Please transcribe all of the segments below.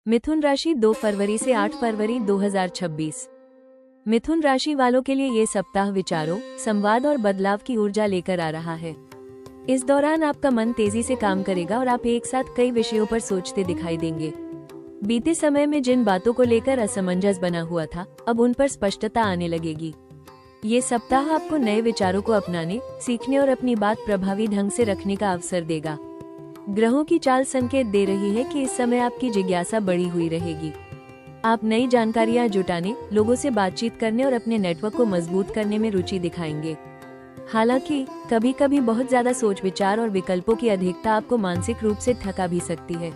मिथुन राशि 2 फरवरी से 8 फरवरी 2026। मिथुन राशि वालों के लिए ये सप्ताह विचारों, संवाद और बदलाव की ऊर्जा लेकर आ रहा है। इस दौरान आपका मन तेजी से काम करेगा और आप एक साथ कई विषयों पर सोचते दिखाई देंगे। बीते समय में जिन बातों को लेकर असमंजस बना हुआ था, अब उन पर स्पष्टता आने लगेगी। ये सप्ताह आपको नए विचारों को अपनाने, सीखने और अपनी बात प्रभावी ढंग से रखने का अवसर देगा। ग्रहों की चाल संकेत दे रही है कि इस समय आपकी जिज्ञासा बढ़ी हुई रहेगी। आप नई जानकारियां जुटाने, लोगों से बातचीत करने और अपने नेटवर्क को मजबूत करने में रुचि दिखाएंगे। हालांकि कभी कभी बहुत ज्यादा सोच विचार और विकल्पों की अधिकता आपको मानसिक रूप से थका भी सकती है।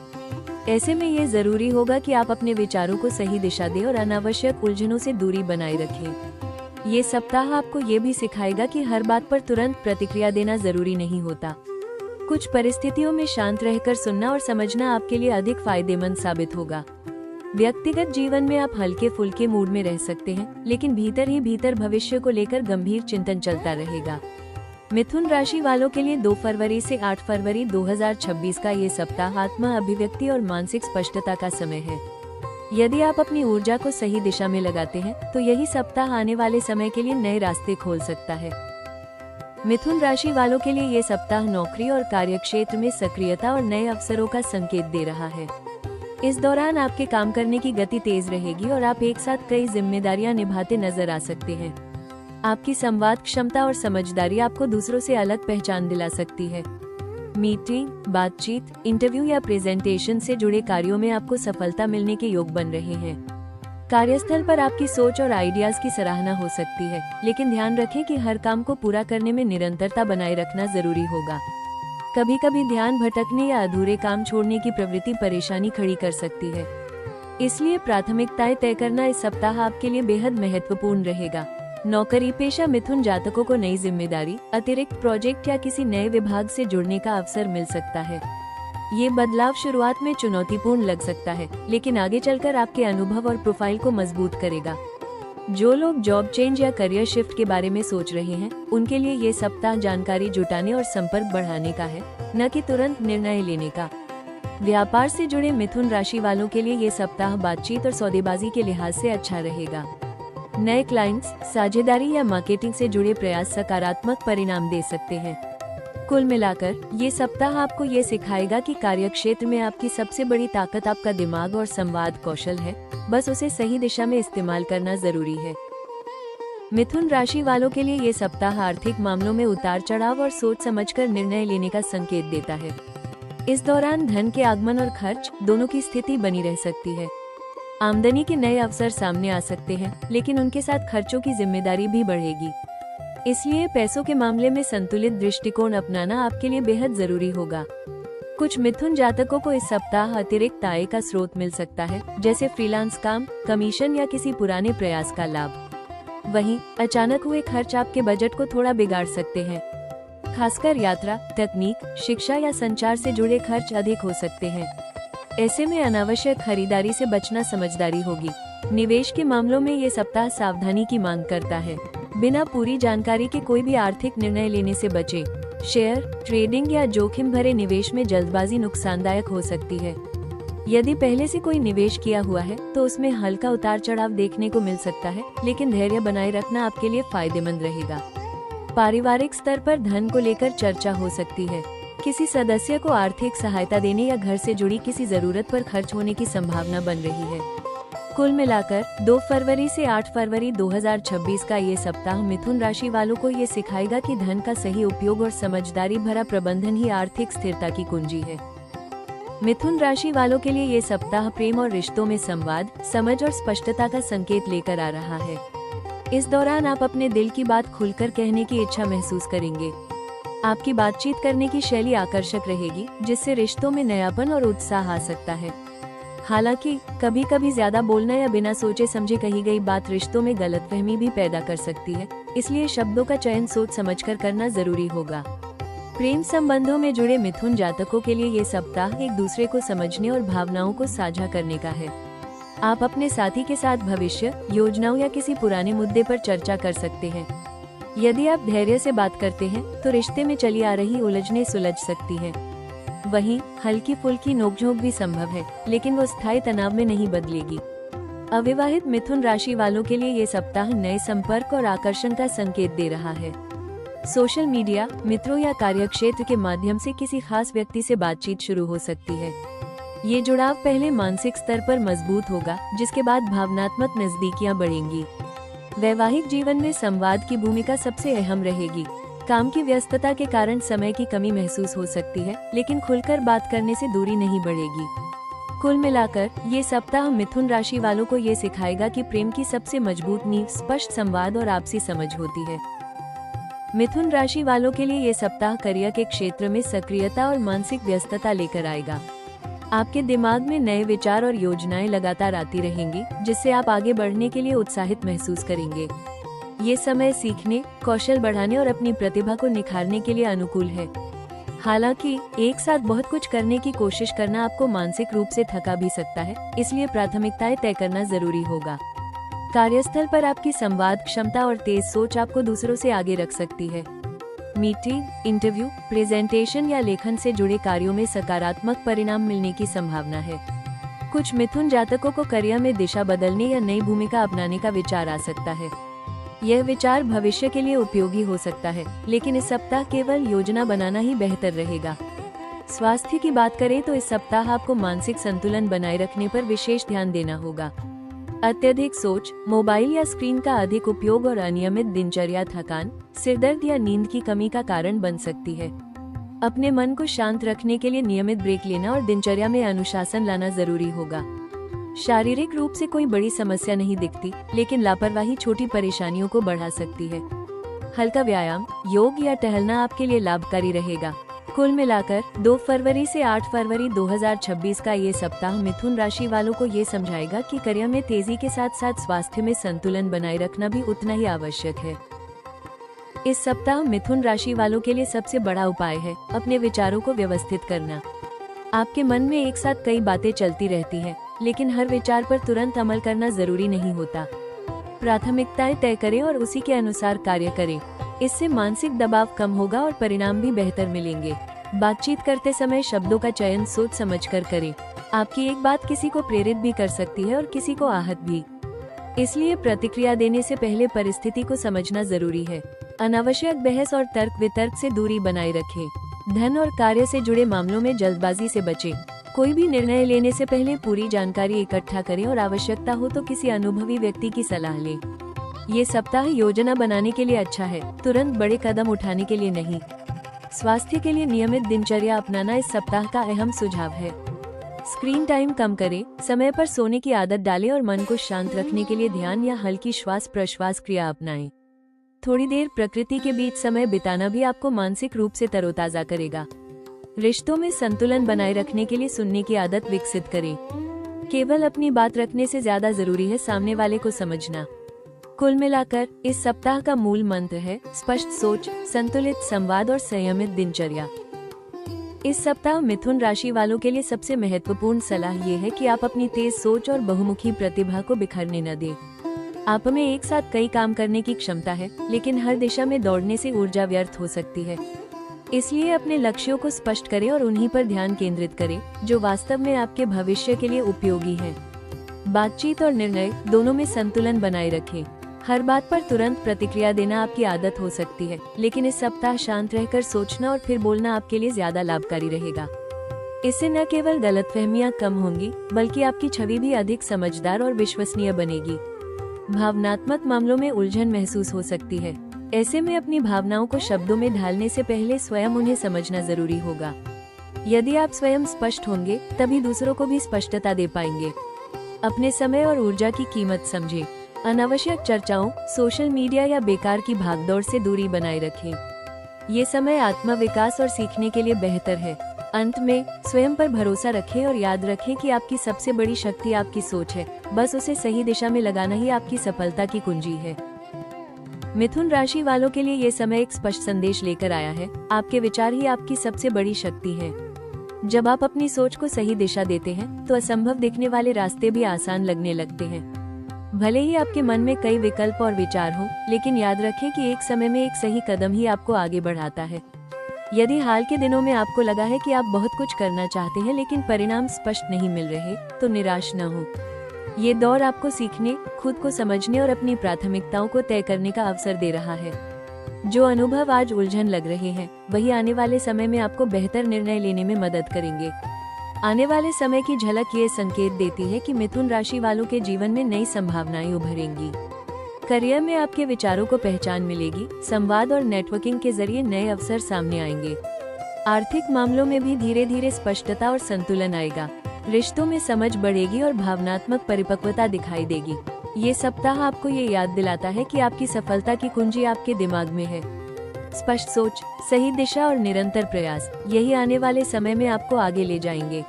ऐसे में ये जरूरी होगा कि आप अपने विचारों को सही दिशा दें और अनावश्यक उलझनों से दूरी बनाए रखें। ये सप्ताह आपको ये भी सिखाएगा कि हर बात पर तुरंत प्रतिक्रिया देना जरूरी नहीं होता। कुछ परिस्थितियों में शांत रहकर सुनना और समझना आपके लिए अधिक फायदेमंद साबित होगा। व्यक्तिगत जीवन में आप हल्के फुल्के मूड में रह सकते हैं, लेकिन भीतर ही भीतर भविष्य को लेकर गंभीर चिंतन चलता रहेगा। मिथुन राशि वालों के लिए 2 फरवरी से 8 फरवरी 2026 का ये सप्ताह आत्मा अभिव्यक्ति और मानसिक स्पष्टता का समय है। यदि आप अपनी ऊर्जा को सही दिशा में लगाते हैं, तो यही सप्ताह आने वाले समय के लिए नए रास्ते खोल सकता है। मिथुन राशि वालों के लिए ये सप्ताह नौकरी और कार्यक्षेत्र में सक्रियता और नए अवसरों का संकेत दे रहा है। इस दौरान आपके काम करने की गति तेज रहेगी और आप एक साथ कई जिम्मेदारियां निभाते नजर आ सकते हैं। आपकी संवाद क्षमता और समझदारी आपको दूसरों से अलग पहचान दिला सकती है। मीटिंग, बातचीत, इंटरव्यू या प्रेजेंटेशन से जुड़े कार्यों में आपको सफलता मिलने के योग बन रहे हैं। कार्यस्थल पर आपकी सोच और आइडियाज की सराहना हो सकती है, लेकिन ध्यान रखें कि हर काम को पूरा करने में निरंतरता बनाए रखना जरूरी होगा। कभी कभी ध्यान भटकने या अधूरे काम छोड़ने की प्रवृत्ति परेशानी खड़ी कर सकती है। इसलिए प्राथमिकताएं तय करना इस सप्ताह आपके लिए बेहद महत्वपूर्ण रहेगा। नौकरी पेशा मिथुन जातकों को नई जिम्मेदारी, अतिरिक्त प्रोजेक्ट या किसी नए विभाग से जुड़ने का अवसर मिल सकता है। ये बदलाव शुरुआत में चुनौतीपूर्ण लग सकता है, लेकिन आगे चलकर आपके अनुभव और प्रोफाइल को मजबूत करेगा। जो लोग जॉब चेंज या करियर शिफ्ट के बारे में सोच रहे हैं, उनके लिए ये सप्ताह जानकारी जुटाने और संपर्क बढ़ाने का है, न कि तुरंत निर्णय लेने का। व्यापार से जुड़े मिथुन राशि वालों के लिए ये सप्ताह बातचीत और सौदेबाजी के लिहाज से अच्छा रहेगा। नए क्लाइंट्स, साझेदारी या मार्केटिंग से जुड़े प्रयास सकारात्मक परिणाम दे सकते हैं। कुल मिलाकर ये सप्ताह आपको ये सिखाएगा कि कार्यक्षेत्र में आपकी सबसे बड़ी ताकत आपका दिमाग और संवाद कौशल है, बस उसे सही दिशा में इस्तेमाल करना जरूरी है। मिथुन राशि वालों के लिए ये सप्ताह आर्थिक मामलों में उतार चढ़ाव और सोच समझकर निर्णय लेने का संकेत देता है। इस दौरान धन के आगमन और खर्च दोनों की स्थिति बनी रह सकती है। आमदनी के नए अवसर सामने आ सकते हैं, लेकिन उनके साथ खर्चों की जिम्मेदारी भी बढ़ेगी। इसलिए पैसों के मामले में संतुलित दृष्टिकोण अपनाना आपके लिए बेहद जरूरी होगा। कुछ मिथुन जातकों को इस सप्ताह अतिरिक्त आय का स्रोत मिल सकता है, जैसे फ्रीलांस काम, कमीशन या किसी पुराने प्रयास का लाभ। वहीं अचानक हुए खर्च आपके बजट को थोड़ा बिगाड़ सकते हैं। खासकर यात्रा, तकनीक, शिक्षा या संचार से जुड़े खर्च अधिक हो सकते हैं। ऐसे में अनावश्यक खरीदारी से बचना समझदारी होगी। निवेश के मामलों में ये सप्ताह सावधानी की मांग करता है। बिना पूरी जानकारी के कोई भी आर्थिक निर्णय लेने से बचें। शेयर, ट्रेडिंग या जोखिम भरे निवेश में जल्दबाजी नुकसानदायक हो सकती है। यदि पहले से कोई निवेश किया हुआ है, तो उसमें हल्का उतार चढ़ाव देखने को मिल सकता है, लेकिन धैर्य बनाए रखना आपके लिए फायदेमंद रहेगा। पारिवारिक स्तर पर धन को लेकर चर्चा हो सकती है। किसी सदस्य को आर्थिक सहायता देने या घर से जुड़ी किसी जरूरत पर खर्च होने की संभावना बन रही है। कुल मिलाकर 2 फरवरी से 8 फरवरी 2026 का ये सप्ताह मिथुन राशि वालों को ये सिखाएगा कि धन का सही उपयोग और समझदारी भरा प्रबंधन ही आर्थिक स्थिरता की कुंजी है। मिथुन राशि वालों के लिए ये सप्ताह प्रेम और रिश्तों में संवाद, समझ और स्पष्टता का संकेत लेकर आ रहा है। इस दौरान आप अपने दिल की बात खुलकर कहने की इच्छा महसूस करेंगे। आपकी बातचीत करने की शैली आकर्षक रहेगी, जिससे रिश्तों में नयापन और उत्साह आ सकता है। हालांकि कभी कभी ज्यादा बोलना या बिना सोचे समझे कही गई बात रिश्तों में गलतफहमी भी पैदा कर सकती है, इसलिए शब्दों का चयन सोच समझकर करना जरूरी होगा। प्रेम संबंधों में जुड़े मिथुन जातकों के लिए ये सप्ताह एक दूसरे को समझने और भावनाओं को साझा करने का है। आप अपने साथी के साथ भविष्य, योजनाओं या किसी पुराने मुद्दे पर चर्चा कर सकते हैं। यदि आप धैर्य से बात करते हैं, तो रिश्ते में चली आ रही उलझनें सुलझ सकती हैं। वहीं हल्की फुल्की नोकझोंक भी संभव है, लेकिन वो स्थायी तनाव में नहीं बदलेगी। अविवाहित मिथुन राशि वालों के लिए ये सप्ताह नए संपर्क और आकर्षण का संकेत दे रहा है। सोशल मीडिया, मित्रों या कार्यक्षेत्र के माध्यम से किसी खास व्यक्ति से बातचीत शुरू हो सकती है। ये जुड़ाव पहले मानसिक स्तर पर मजबूत होगा, जिसके बाद भावनात्मक नजदीकियां बढ़ेंगी। वैवाहिक जीवन में संवाद की भूमिका सबसे अहम रहेगी। काम की व्यस्तता के कारण समय की कमी महसूस हो सकती है, लेकिन खुलकर बात करने से दूरी नहीं बढ़ेगी। कुल मिलाकर ये सप्ताह मिथुन राशि वालों को ये सिखाएगा कि प्रेम की सबसे मजबूत नींव स्पष्ट संवाद और आपसी समझ होती है। मिथुन राशि वालों के लिए ये सप्ताह करियर के क्षेत्र में सक्रियता और मानसिक व्यस्तता लेकर आएगा। आपके दिमाग में नए विचार और योजनाएं लगातार आती रहेंगी, जिससे आप आगे बढ़ने के लिए उत्साहित महसूस करेंगे। ये समय सीखने, कौशल बढ़ाने और अपनी प्रतिभा को निखारने के लिए अनुकूल है। हालांकि एक साथ बहुत कुछ करने की कोशिश करना आपको मानसिक रूप से थका भी सकता है, इसलिए प्राथमिकताएं तय करना जरूरी होगा। कार्यस्थल पर आपकी संवाद क्षमता और तेज सोच आपको दूसरों से आगे रख सकती है। मीटिंग, इंटरव्यू, प्रेजेंटेशन या लेखन से जुड़े कार्यों में सकारात्मक परिणाम मिलने की संभावना है। कुछ मिथुन जातकों को करियर में दिशा बदलने या नई भूमिका अपनाने का विचार आ सकता है। यह विचार भविष्य के लिए उपयोगी हो सकता है, लेकिन इस सप्ताह केवल योजना बनाना ही बेहतर रहेगा। स्वास्थ्य की बात करें तो इस सप्ताह आपको मानसिक संतुलन बनाए रखने पर विशेष ध्यान देना होगा। अत्यधिक सोच, मोबाइल या स्क्रीन का अधिक उपयोग और अनियमित दिनचर्या थकान, सिरदर्द या नींद की कमी का कारण बन सकती है। अपने मन को शांत रखने के लिए नियमित ब्रेक लेना और दिनचर्या में अनुशासन लाना जरूरी होगा। शारीरिक रूप से कोई बड़ी समस्या नहीं दिखती, लेकिन लापरवाही छोटी परेशानियों को बढ़ा सकती है। हल्का व्यायाम, योग या टहलना आपके लिए लाभकारी रहेगा। कुल मिलाकर 2 फरवरी से 8 फरवरी 2026 का ये सप्ताह मिथुन राशि वालों को ये समझाएगा कि करियर में तेजी के साथ साथ स्वास्थ्य में संतुलन बनाए रखना भी उतना ही आवश्यक है। इस सप्ताह मिथुन राशि वालों के लिए सबसे बड़ा उपाय है अपने विचारों को व्यवस्थित करना। आपके मन में एक साथ कई बातें चलती रहती हैं, लेकिन हर विचार पर तुरंत अमल करना जरूरी नहीं होता। प्राथमिकताएं तय करें और उसी के अनुसार कार्य करें। इससे मानसिक दबाव कम होगा और परिणाम भी बेहतर मिलेंगे। बातचीत करते समय शब्दों का चयन सोच समझकर करें। आपकी एक बात किसी को प्रेरित भी कर सकती है और किसी को आहत भी। इसलिए प्रतिक्रिया देने से पहले परिस्थिति को समझना जरूरी है। अनावश्यक बहस और तर्क वितर्क से दूरी बनाए रखें। धन और कार्य से जुड़े मामलों में जल्दबाजी से बचें। कोई भी निर्णय लेने से पहले पूरी जानकारी इकट्ठा करें और आवश्यकता हो तो किसी अनुभवी व्यक्ति की सलाह लें। ये सप्ताह योजना बनाने के लिए अच्छा है, तुरंत बड़े कदम उठाने के लिए नहीं। स्वास्थ्य के लिए नियमित दिनचर्या अपनाना इस सप्ताह का अहम सुझाव है। स्क्रीन टाइम कम करें, समय पर सोने की आदत डालें और मन को शांत रखने के लिए ध्यान या हल्की श्वास प्रश्वास क्रिया अपनाएं। थोड़ी देर प्रकृति के बीच समय बिताना भी आपको मानसिक रूप से तरोताजा करेगा। रिश्तों में संतुलन बनाए रखने के लिए सुनने की आदत विकसित करें। केवल अपनी बात रखने से ज्यादा जरूरी है सामने वाले को समझना। कुल मिलाकर इस सप्ताह का मूल मंत्र है स्पष्ट सोच, संतुलित संवाद और संयमित दिनचर्या। इस सप्ताह मिथुन राशि वालों के लिए सबसे महत्वपूर्ण सलाह ये है कि आप अपनी तेज सोच और बहुमुखी प्रतिभा को बिखरने न दें। आप में एक साथ कई काम करने की क्षमता है, लेकिन हर दिशा में दौड़ने से ऊर्जा व्यर्थ हो सकती है। इसलिए अपने लक्ष्यों को स्पष्ट करें और उन्हीं पर ध्यान केंद्रित करें, जो वास्तव में आपके भविष्य के लिए उपयोगी हैं। बातचीत और निर्णय दोनों में संतुलन बनाए रखें। हर बात पर तुरंत प्रतिक्रिया देना आपकी आदत हो सकती है, लेकिन इस सप्ताह शांत रहकर सोचना और फिर बोलना आपके लिए ज्यादा लाभकारी रहेगा। इससे न केवल गलतफहमियां कम होंगी, बल्कि आपकी छवि भी अधिक समझदार और विश्वसनीय बनेगी। भावनात्मक मामलों में उलझन महसूस हो सकती है। ऐसे में अपनी भावनाओं को शब्दों में ढालने से पहले स्वयं उन्हें समझना जरूरी होगा। यदि आप स्वयं स्पष्ट होंगे, तभी दूसरों को भी स्पष्टता दे पाएंगे। अपने समय और ऊर्जा की कीमत समझें। अनावश्यक चर्चाओं, सोशल मीडिया या बेकार की भागदौड़ से दूरी बनाए रखें। ये समय आत्मविकास और सीखने के लिए बेहतर है। अंत में स्वयं पर भरोसा रखें और याद रखें कि आपकी सबसे बड़ी शक्ति आपकी सोच है। बस उसे सही दिशा में लगाना ही आपकी सफलता की कुंजी है। मिथुन राशि वालों के लिए ये समय एक स्पष्ट संदेश लेकर आया है। आपके विचार ही आपकी सबसे बड़ी शक्ति है। जब आप अपनी सोच को सही दिशा देते हैं, तो असंभव दिखने वाले रास्ते भी आसान लगने लगते हैं। भले ही आपके मन में कई विकल्प और विचार हो, लेकिन याद रखें कि एक समय में एक सही कदम ही आपको आगे बढ़ाता है। यदि हाल के दिनों में आपको लगा है कि आप बहुत कुछ करना चाहते हैं लेकिन परिणाम स्पष्ट नहीं मिल रहे, तो निराश न हो। ये दौर आपको सीखने, खुद को समझने और अपनी प्राथमिकताओं को तय करने का अवसर दे रहा है। जो अनुभव आज उलझन लग रहे हैं, वही आने वाले समय में आपको बेहतर निर्णय लेने में मदद करेंगे। आने वाले समय की झलक ये संकेत देती है कि मिथुन राशि वालों के जीवन में नई संभावनाएं उभरेंगी। करियर में आपके विचारों को पहचान मिलेगी, संवाद और नेटवर्किंग के जरिए नए अवसर सामने आएंगे। आर्थिक मामलों में भी धीरे धीरे स्पष्टता और संतुलन आएगा। रिश्तों में समझ बढ़ेगी और भावनात्मक परिपक्वता दिखाई देगी। ये सप्ताह आपको ये याद दिलाता है कि आपकी सफलता की कुंजी आपके दिमाग में है। स्पष्ट सोच, सही दिशा और निरंतर प्रयास, यही आने वाले समय में आपको आगे ले जाएंगे।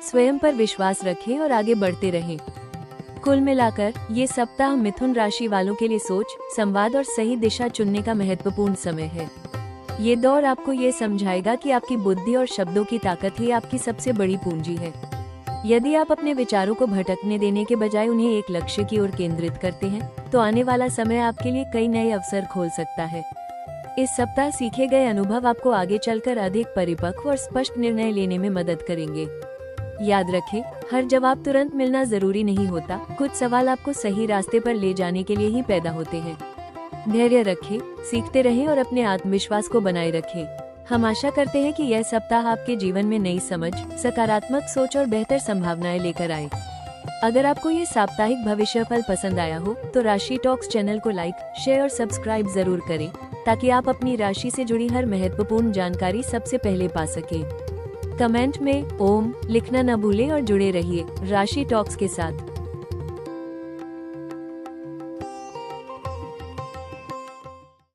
स्वयं पर विश्वास रखें और आगे बढ़ते रहें। कुल मिलाकर ये सप्ताह मिथुन राशि वालों के लिए सोच, संवाद और सही दिशा चुनने का महत्वपूर्ण समय है। ये दौर आपको ये समझाएगा कि आपकी बुद्धि और शब्दों की ताकत ही आपकी सबसे बड़ी पूंजी है। यदि आप अपने विचारों को भटकने देने के बजाय उन्हें एक लक्ष्य की ओर केंद्रित करते हैं, तो आने वाला समय आपके लिए कई नए अवसर खोल सकता है। इस सप्ताह सीखे गए अनुभव आपको आगे चलकर अधिक परिपक्व और स्पष्ट निर्णय लेने में मदद करेंगे। याद रखें, हर जवाब तुरंत मिलना जरूरी नहीं होता। कुछ सवाल आपको सही रास्ते पर ले जाने के लिए ही पैदा होते हैं। धैर्य रखें, सीखते रहें और अपने आत्मविश्वास को बनाए रखें। हम आशा करते हैं कि यह सप्ताह आपके जीवन में नई समझ, सकारात्मक सोच और बेहतर संभावनाएं लेकर आए। अगर आपको ये साप्ताहिक भविष्यफल पसंद आया हो, तो राशि टॉक्स चैनल को लाइक, शेयर और सब्सक्राइब जरूर करें, ताकि आप अपनी राशि से जुड़ी हर महत्वपूर्ण जानकारी सबसे पहले पा सकें। कमेंट में ओम लिखना न भूलें और जुड़े रहिए राशि टॉक्स के साथ।